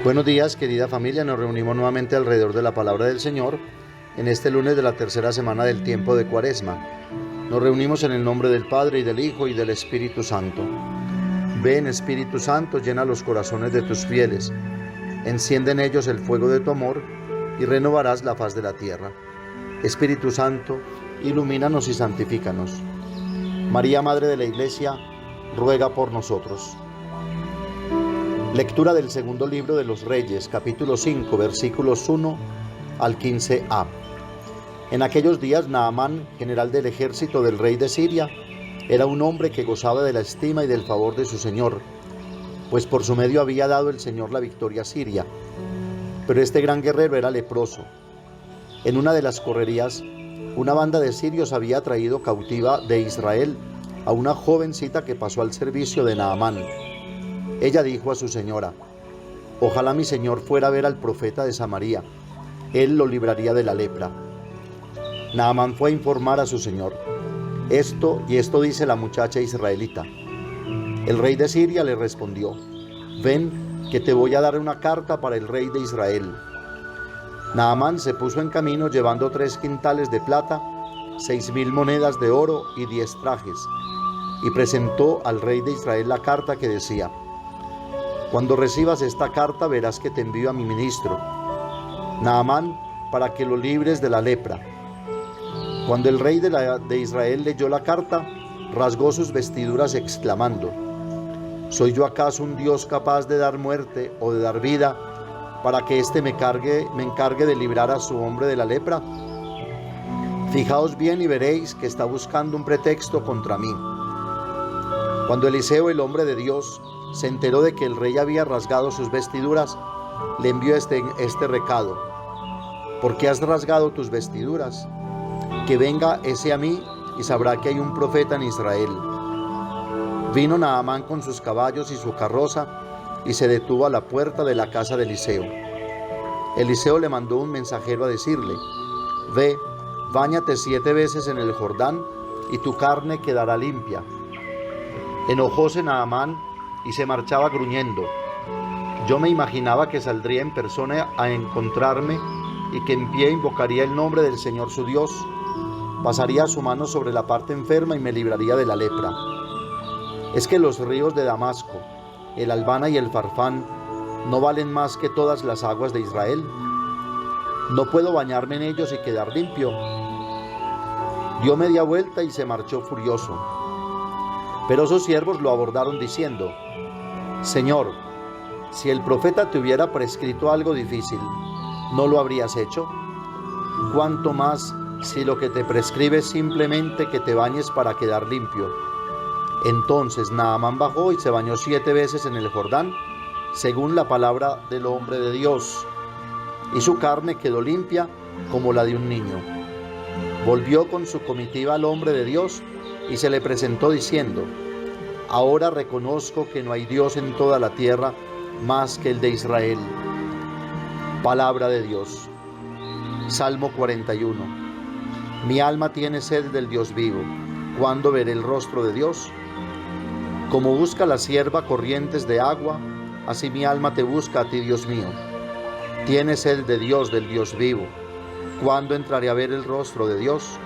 Buenos días, querida familia. Nos reunimos nuevamente alrededor de la palabra del Señor en este lunes de la tercera semana del tiempo de Cuaresma. Nos reunimos en el nombre del Padre, y del Hijo, y del Espíritu Santo. Ven, Espíritu Santo, llena los corazones de tus fieles. Enciende en ellos el fuego de tu amor, y renovarás la faz de la tierra. Espíritu Santo, ilumínanos y santifícanos. María, Madre de la Iglesia, ruega por nosotros. Lectura del segundo libro de los Reyes, capítulo 5, versículos 1 al 15a. En aquellos días, Naamán, general del ejército del rey de Siria, era un hombre que gozaba de la estima y del favor de su señor, pues por su medio había dado el Señor la victoria a Siria. Pero este gran guerrero era leproso. En una de las correrías, una banda de sirios había traído cautiva de Israel a una jovencita que pasó al servicio de Naamán. Ella dijo a su señora: ojalá mi señor fuera a ver al profeta de Samaria, él lo libraría de la lepra. Naamán fue a informar a su señor: esto dice la muchacha israelita. El rey de Siria le respondió: ven, que te voy a dar una carta para el rey de Israel. Naamán se puso en camino llevando 3 quintales de plata, 6,000 monedas de oro y 10 trajes, y presentó al rey de Israel la carta que decía: cuando recibas esta carta verás que te envío a mi ministro, Naamán, para que lo libres de la lepra. Cuando el rey de Israel leyó la carta, rasgó sus vestiduras exclamando: ¿soy yo acaso un Dios capaz de dar muerte o de dar vida, para que éste me encargue de librar a su hombre de la lepra? Fijaos bien y veréis que está buscando un pretexto contra mí. Cuando Eliseo, el hombre de Dios, se enteró de que el rey había rasgado sus vestiduras, le envió este recado: ¿por qué has rasgado tus vestiduras? Que venga ese a mí y sabrá que hay un profeta en Israel. Vino Naamán con sus caballos y su carroza y se detuvo a la puerta de la casa de Eliseo. Eliseo le mandó un mensajero a decirle: ve, báñate 7 veces en el Jordán y tu carne quedará limpia. Enojóse Naamán y se marchaba gruñendo: yo me imaginaba que saldría en persona a encontrarme y que en pie invocaría el nombre del Señor su Dios, pasaría su mano sobre la parte enferma y me libraría de la lepra. ¿Es que los ríos de Damasco, el Albana y el Farfán, no valen más que todas las aguas de Israel? ¿No puedo bañarme en ellos y quedar limpio? Dio media vuelta y se marchó furioso. Pero sus siervos lo abordaron diciendo: Señor, si el profeta te hubiera prescrito algo difícil, ¿no lo habrías hecho? Cuanto más si lo que te prescribe es simplemente que te bañes para quedar limpio. Entonces Naamán bajó y se bañó 7 veces en el Jordán, según la palabra del hombre de Dios, y su carne quedó limpia como la de un niño. Volvió con su comitiva al hombre de Dios y se le presentó diciendo: ahora reconozco que no hay Dios en toda la tierra más que el de Israel. Palabra de Dios. Salmo 41. Mi alma tiene sed del Dios vivo. ¿Cuándo veré el rostro de Dios? Como busca la sierva corrientes de agua, así mi alma te busca a ti, Dios mío. Tiene sed de Dios, del Dios vivo. ¿Cuándo entraré a ver el rostro de Dios?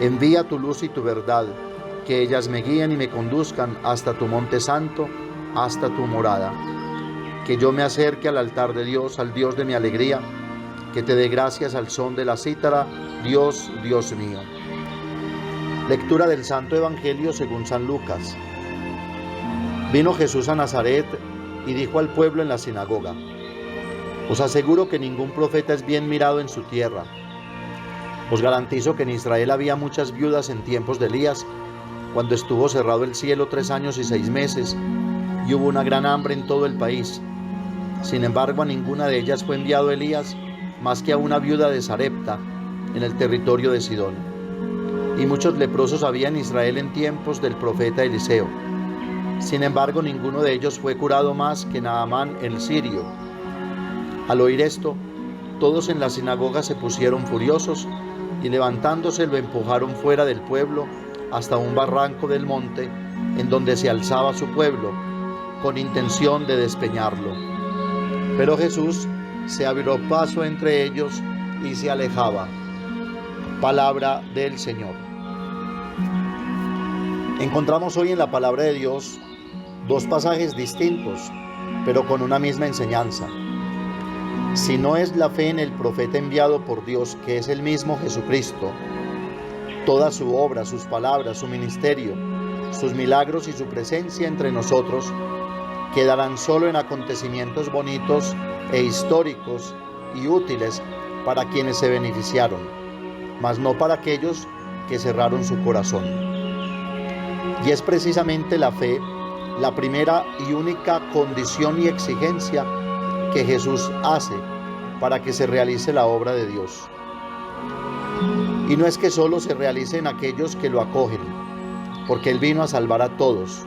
Envía tu luz y tu verdad, que ellas me guíen y me conduzcan hasta tu monte santo, hasta tu morada. Que yo me acerque al altar de Dios, al Dios de mi alegría, que te dé gracias al son de la cítara, Dios, Dios mío. Lectura del Santo Evangelio según San Lucas. Vino Jesús a Nazaret y dijo al pueblo en la sinagoga: os aseguro que ningún profeta es bien mirado en su tierra. Os garantizo que en Israel había muchas viudas en tiempos de Elías, cuando estuvo cerrado el cielo 3 años y 6 meses, y hubo una gran hambre en todo el país. Sin embargo, a ninguna de ellas fue enviado Elías, más que a una viuda de Sarepta, en el territorio de Sidón. Y muchos leprosos había en Israel en tiempos del profeta Eliseo. Sin embargo, ninguno de ellos fue curado más que Naamán el sirio. Al oír esto, todos en la sinagoga se pusieron furiosos y levantándose lo empujaron fuera del pueblo hasta un barranco del monte en donde se alzaba su pueblo, con intención de despeñarlo. Pero Jesús se abrió paso entre ellos y se alejaba. Palabra del Señor. Encontramos hoy en la palabra de Dios dos pasajes distintos, pero con una misma enseñanza. Si no es la fe en el profeta enviado por Dios, que es el mismo Jesucristo, toda su obra, sus palabras, su ministerio, sus milagros y su presencia entre nosotros quedarán solo en acontecimientos bonitos e históricos y útiles para quienes se beneficiaron, mas no para aquellos que cerraron su corazón. Y es precisamente la fe la primera y única condición y exigencia que Jesús hace para que se realice la obra de Dios. Y no es que solo se realice en aquellos que lo acogen, porque Él vino a salvar a todos,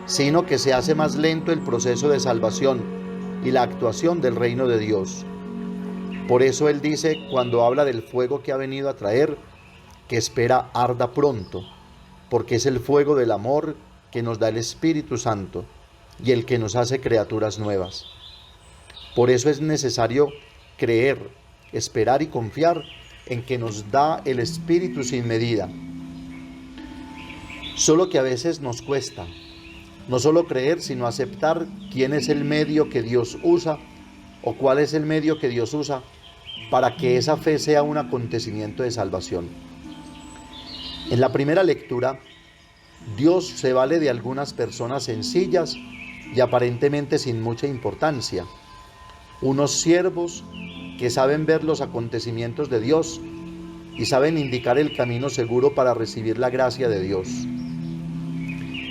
sino que se hace más lento el proceso de salvación y la actuación del reino de Dios. Por eso Él dice, cuando habla del fuego que ha venido a traer, que espera arda pronto, porque es el fuego del amor que nos da el Espíritu Santo y el que nos hace criaturas nuevas. Por eso es necesario creer, esperar y confiar en que nos da el Espíritu sin medida. Solo que a veces nos cuesta, no solo creer, sino aceptar quién es el medio que Dios usa o cuál es el medio que Dios usa para que esa fe sea un acontecimiento de salvación. En la primera lectura, Dios se vale de algunas personas sencillas y aparentemente sin mucha importancia, unos siervos que saben ver los acontecimientos de Dios y saben indicar el camino seguro para recibir la gracia de Dios.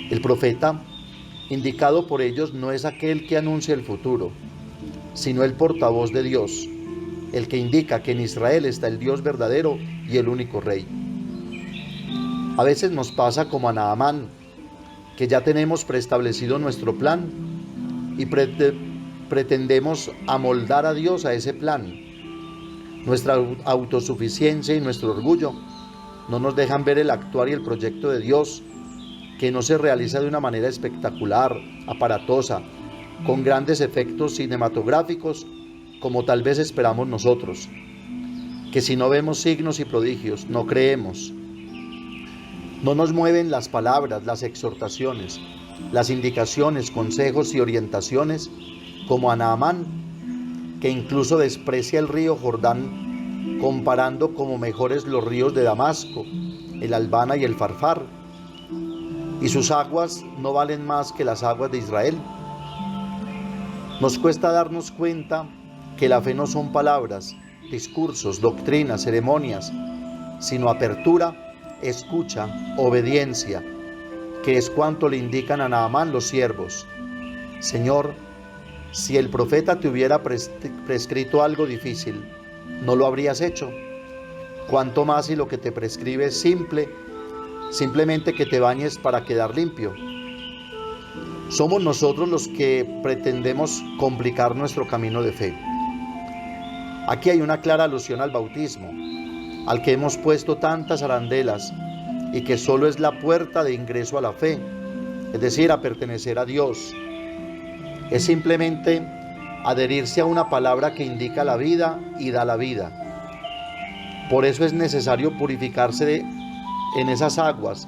El profeta, indicado por ellos, no es aquel que anuncia el futuro, sino el portavoz de Dios, el que indica que en Israel está el Dios verdadero y el único Rey. A veces nos pasa como a Naamán, que ya tenemos preestablecido nuestro plan y pretendemos amoldar a Dios a ese plan. Nuestra autosuficiencia y nuestro orgullo no nos dejan ver el actuar y el proyecto de Dios, que no se realiza de una manera espectacular, aparatosa, con grandes efectos cinematográficos, como tal vez esperamos nosotros, que si no vemos signos y prodigios, no creemos. No nos mueven las palabras, las exhortaciones, las indicaciones, consejos y orientaciones, como a Naamán, que incluso desprecia el río Jordán, comparando como mejores los ríos de Damasco, el Albana y el Farfar, y sus aguas no valen más que las aguas de Israel. Nos cuesta darnos cuenta que la fe no son palabras, discursos, doctrinas, ceremonias, sino apertura, escucha, obediencia, que es cuanto le indican a Naamán los siervos. Señor, si el profeta te hubiera prescrito algo difícil, ¿no lo habrías hecho? Cuanto más si lo que te prescribe es simplemente que te bañes para quedar limpio. Somos nosotros los que pretendemos complicar nuestro camino de fe. Aquí hay una clara alusión al bautismo, al que hemos puesto tantas arandelas y que solo es la puerta de ingreso a la fe, es decir, a pertenecer a Dios. Es simplemente adherirse a una palabra que indica la vida y da la vida. Por eso es necesario purificarse en esas aguas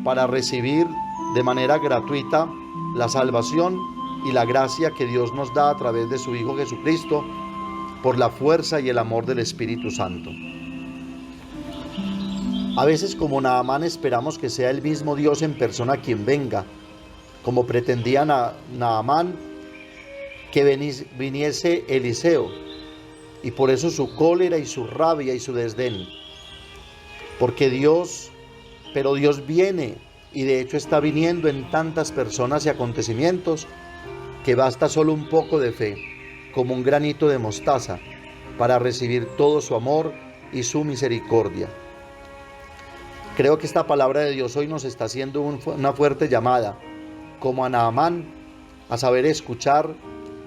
para recibir de manera gratuita la salvación y la gracia que Dios nos da a través de su Hijo Jesucristo por la fuerza y el amor del Espíritu Santo. A veces, como Naamán, esperamos que sea el mismo Dios en persona quien venga, como pretendía Naamán que viniese Eliseo, y por eso su cólera y su rabia y su desdén. Porque Dios viene, y de hecho está viniendo en tantas personas y acontecimientos, que basta solo un poco de fe, como un granito de mostaza, para recibir todo su amor y su misericordia. Creo que esta palabra de Dios hoy nos está haciendo una fuerte llamada, como a Naamán, a saber escuchar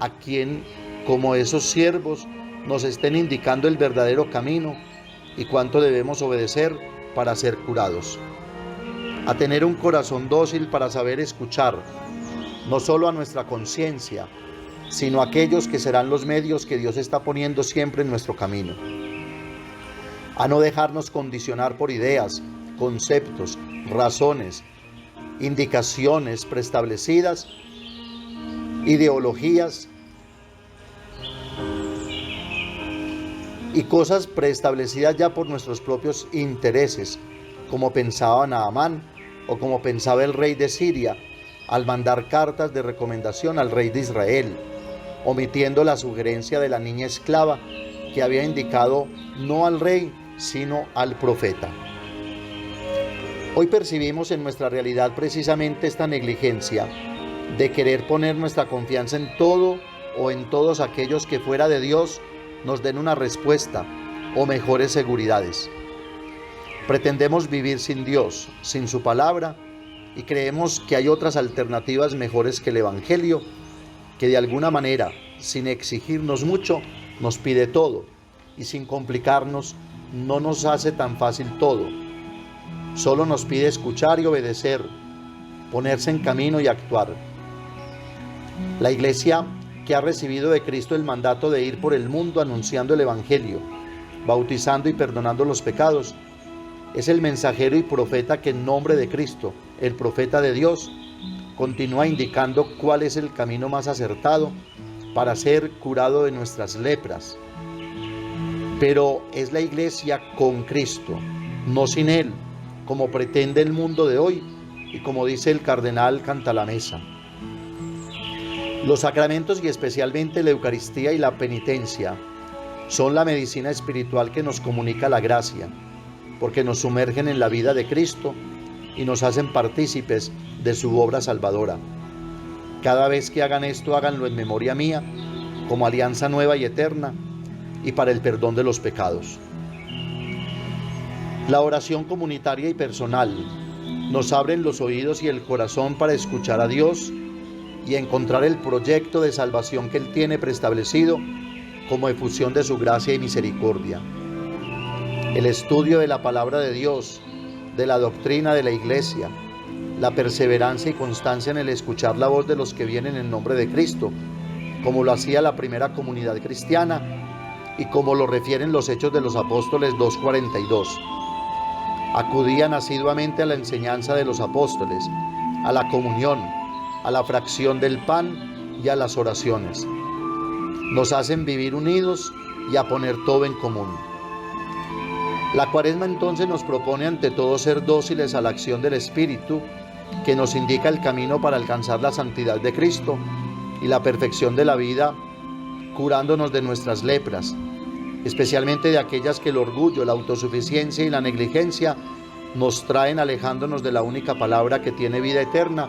a quien, como esos siervos, nos estén indicando el verdadero camino y cuánto debemos obedecer para ser curados. A tener un corazón dócil para saber escuchar, no solo a nuestra conciencia, sino aquellos que serán los medios que Dios está poniendo siempre en nuestro camino. A no dejarnos condicionar por ideas, conceptos, razones, indicaciones preestablecidas, ideologías y cosas preestablecidas ya por nuestros propios intereses, como pensaba Naamán o como pensaba el rey de Siria al mandar cartas de recomendación al rey de Israel, omitiendo la sugerencia de la niña esclava que había indicado no al rey, sino al profeta. Hoy percibimos en nuestra realidad precisamente esta negligencia de querer poner nuestra confianza en todo o en todos aquellos que fuera de Dios nos den una respuesta o mejores seguridades. Pretendemos vivir sin Dios, sin su palabra, y creemos que hay otras alternativas mejores que el Evangelio, que de alguna manera, sin exigirnos mucho, nos pide todo, y sin complicarnos, no nos hace tan fácil todo. Solo nos pide escuchar y obedecer, ponerse en camino y actuar. La Iglesia, que ha recibido de Cristo el mandato de ir por el mundo anunciando el Evangelio, bautizando y perdonando los pecados, es el mensajero y profeta que en nombre de Cristo, el profeta de Dios, continúa indicando cuál es el camino más acertado para ser curado de nuestras lepras. Pero es la Iglesia con Cristo, no sin Él, como pretende el mundo de hoy y como dice el cardenal Cantalamessa. Los sacramentos y especialmente la Eucaristía y la penitencia son la medicina espiritual que nos comunica la gracia, porque nos sumergen en la vida de Cristo y nos hacen partícipes de su obra salvadora. Cada vez que hagan esto, háganlo en memoria mía, como alianza nueva y eterna, y para el perdón de los pecados. La oración comunitaria y personal nos abren los oídos y el corazón para escuchar a Dios y encontrar el proyecto de salvación que Él tiene preestablecido como efusión de su gracia y misericordia. El estudio de la palabra de Dios, de la doctrina de la Iglesia, la perseverancia y constancia en el escuchar la voz de los que vienen en nombre de Cristo, como lo hacía la primera comunidad cristiana y como lo refieren los Hechos de los Apóstoles 2:42. Acudían asiduamente a la enseñanza de los apóstoles, a la comunión, a la fracción del pan y a las oraciones. Nos hacen vivir unidos y a poner todo en común. La Cuaresma entonces nos propone ante todo ser dóciles a la acción del Espíritu, que nos indica el camino para alcanzar la santidad de Cristo y la perfección de la vida, curándonos de nuestras lepras, especialmente de aquellas que el orgullo, la autosuficiencia y la negligencia nos traen alejándonos de la única palabra que tiene vida eterna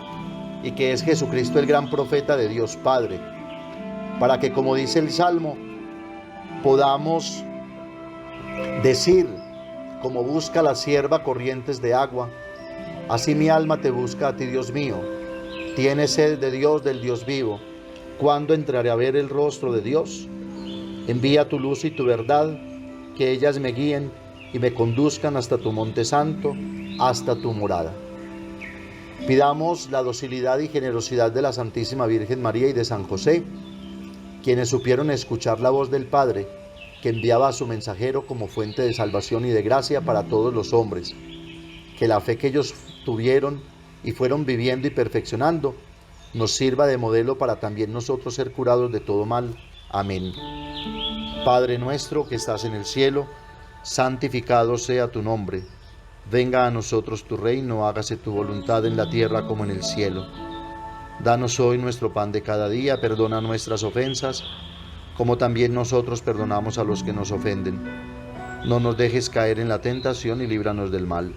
y que es Jesucristo, el gran profeta de Dios Padre, para que, como dice el Salmo, podamos decir, como busca la sierva corrientes de agua, así mi alma te busca a ti, Dios mío. Tiene sed de Dios, del Dios vivo. ¿Cuándo entraré a ver el rostro de Dios? Envía tu luz y tu verdad, que ellas me guíen y me conduzcan hasta tu monte santo, hasta tu morada. Pidamos la docilidad y generosidad de la Santísima Virgen María y de San José, quienes supieron escuchar la voz del Padre, que enviaba a su mensajero como fuente de salvación y de gracia para todos los hombres. Que la fe que ellos tuvieron y fueron viviendo y perfeccionando nos sirva de modelo para también nosotros ser curados de todo mal. Amén. Padre nuestro que estás en el cielo, santificado sea tu nombre. Venga a nosotros tu reino, hágase tu voluntad en la tierra como en el cielo. Danos hoy nuestro pan de cada día, perdona nuestras ofensas, como también nosotros perdonamos a los que nos ofenden. No nos dejes caer en la tentación y líbranos del mal.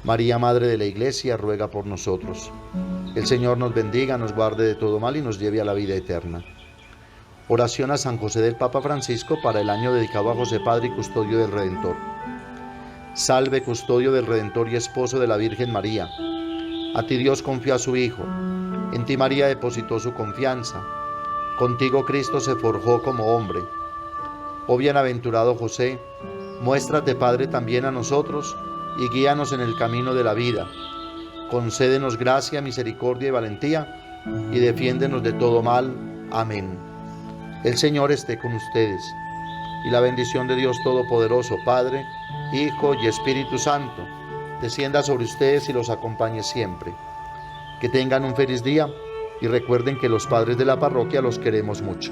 María, Madre de la Iglesia, ruega por nosotros. El Señor nos bendiga, nos guarde de todo mal y nos lleve a la vida eterna. Oración a San José del Papa Francisco para el año dedicado a José, Padre y Custodio del Redentor. Salve, Custodio del Redentor y Esposo de la Virgen María. A ti Dios confió a su Hijo. En ti María depositó su confianza. Contigo Cristo se forjó como hombre. Oh bienaventurado José, muéstrate Padre también a nosotros y guíanos en el camino de la vida. Concédenos gracia, misericordia y valentía y defiéndenos de todo mal. Amén. El Señor esté con ustedes, y la bendición de Dios Todopoderoso, Padre, Hijo y Espíritu Santo, descienda sobre ustedes y los acompañe siempre. Que tengan un feliz día y recuerden que los padres de la parroquia los queremos mucho.